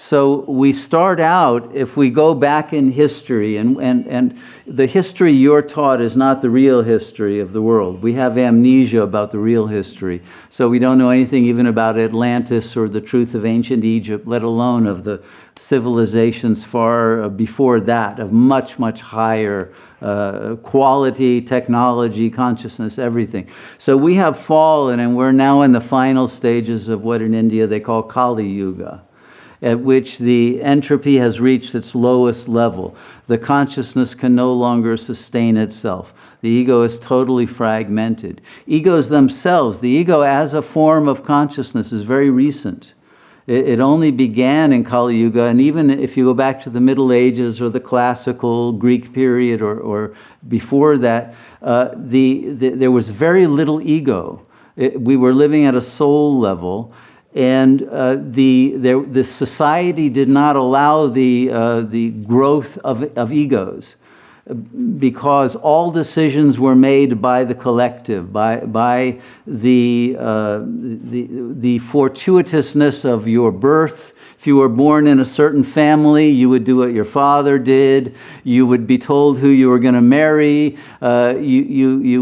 So we start out, if we go back in history, and the history you're taught is not the real history of the world. We have amnesia about the real history. So we don't know anything even about Atlantis or the truth of ancient Egypt, let alone of the civilizations far before that, of much, much higher quality, technology, consciousness, everything. So we have fallen, and we're now in the final stages of what in India they call Kali Yuga, at which the entropy has reached its lowest level. The consciousness can no longer sustain itself. The ego is totally fragmented. Egos themselves, the ego as a form of consciousness, is very recent. It only began in Kali Yuga, and even if you go back to the Middle Ages or the classical Greek period or before that, there was very little ego. We were living at a soul level, and the society did not allow the growth of egos, because all decisions were made by the collective, by the fortuitousness of your birth. If you were born in a certain family, you would do what your father did. You would be told who you were going to marry. It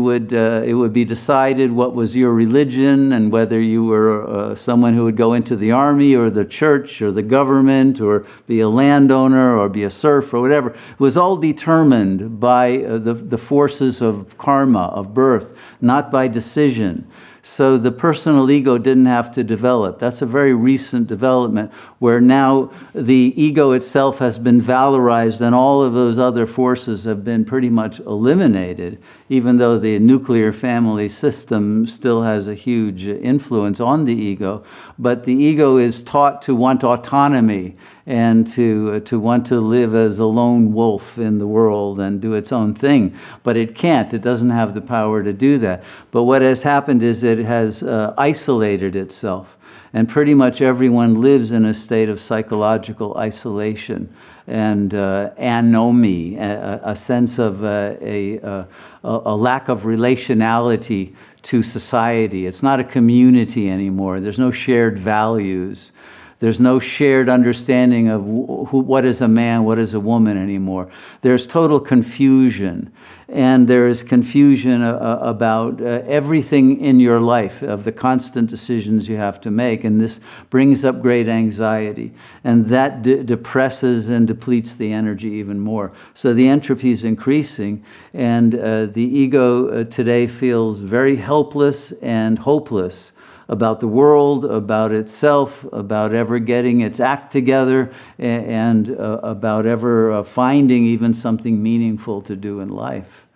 would be decided what was your religion, and whether you were someone who would go into the army or the church or the government or be a landowner or be a serf or whatever. It was all determined by the forces of karma, of birth, not by decision. So the personal ego didn't have to develop. That's a very recent development, where now the ego itself has been valorized and all of those other forces have been pretty much eliminated, even though the nuclear family system still has a huge influence on the ego. But the ego is taught to want autonomy and to want to live as a lone wolf in the world and do its own thing. But it can't. It doesn't have the power to do that. But what has happened is it has isolated itself. And pretty much everyone lives in a state of psychological isolation and anomie, a sense of a lack of relationality to society. It's not a community anymore. There's no shared values. There's no shared understanding of what is a man, what is a woman anymore. There's total confusion. And there is confusion about everything in your life, of the constant decisions you have to make. And this brings up great anxiety. And that depresses and depletes the energy even more. So the entropy is increasing. And the ego today feels very helpless and hopeless about the world, about itself, about ever getting its act together, and about ever finding even something meaningful to do in life.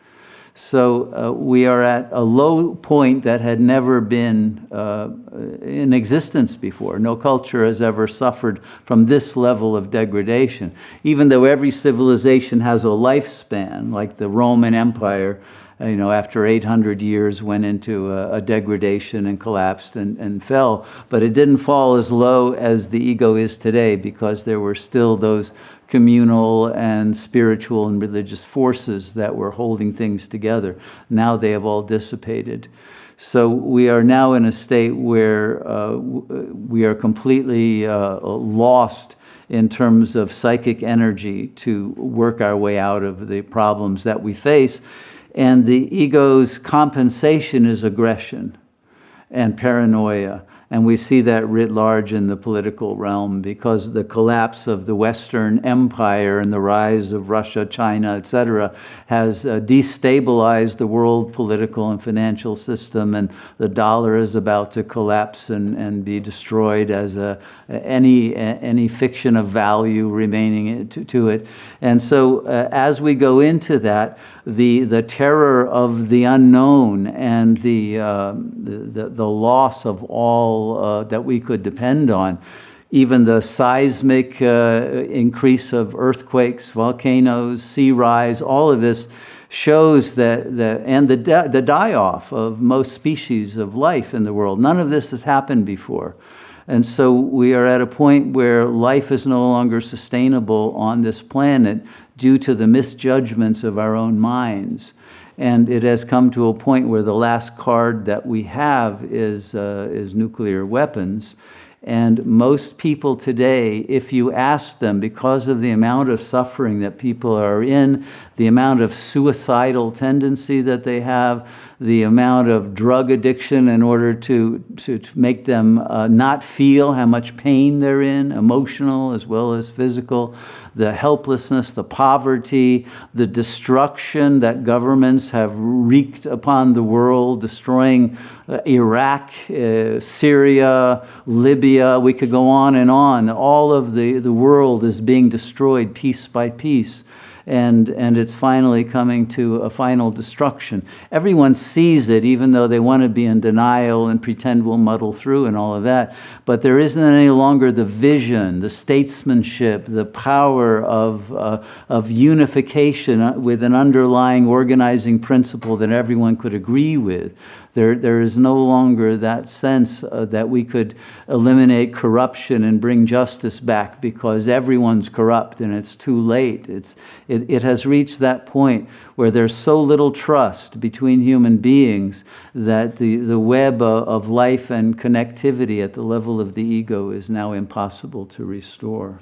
So we are at a low point that had never been in existence before. No culture has ever suffered from this level of degradation. Even though every civilization has a lifespan, like the Roman Empire, after 800 years went into a degradation and collapsed and fell. But it didn't fall as low as the ego is today, because there were still those communal and spiritual and religious forces that were holding things together. Now they have all dissipated. So we are now in a state where we are completely lost in terms of psychic energy to work our way out of the problems that we face. And the ego's compensation is aggression and paranoia. And we see that writ large in the political realm, because the collapse of the Western Empire and the rise of Russia, China, etc., has destabilized the world political and financial system, and the dollar is about to collapse and be destroyed as any fiction of value remaining to it. And so as we go into that, the terror of the unknown and the loss of all that we could depend on, even the seismic increase of earthquakes, volcanoes, sea rise, all of this shows that the die-off of most species of life in the world. None of this has happened before. And so we are at a point where life is no longer sustainable on this planet due to the misjudgments of our own minds. And it has come to a point where the last card that we have is nuclear weapons. And most people today, if you ask them, because of the amount of suffering that people are in, the amount of suicidal tendency that they have, the amount of drug addiction in order to make them not feel how much pain they're in, emotional as well as physical, the helplessness, the poverty, the destruction that governments have wreaked upon the world, destroying Iraq, Syria, Libya. We could go on and on. All of the world is being destroyed piece by piece. And it's finally coming to a final destruction. Everyone sees it, even though they want to be in denial and pretend we'll muddle through and all of that. But there isn't any longer the vision, the statesmanship, the power of unification with an underlying organizing principle that everyone could agree with. There is no longer that sense that we could eliminate corruption and bring justice back because everyone's corrupt and it's too late. It has reached that point where there's so little trust between human beings that the web of life and connectivity at the level of the ego is now impossible to restore.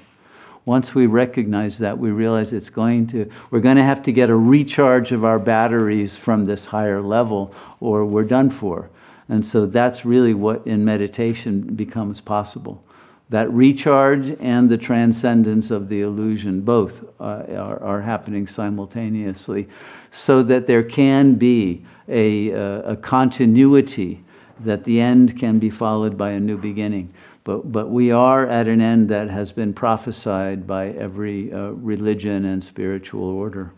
Once we recognize that, we realize we're going to have to get a recharge of our batteries from this higher level, or we're done for. And so that's really what in meditation becomes possible. That recharge and the transcendence of the illusion, both are happening simultaneously, so that there can be a continuity, that the end can be followed by a new beginning. But we are at an end that has been prophesied by every religion and spiritual order.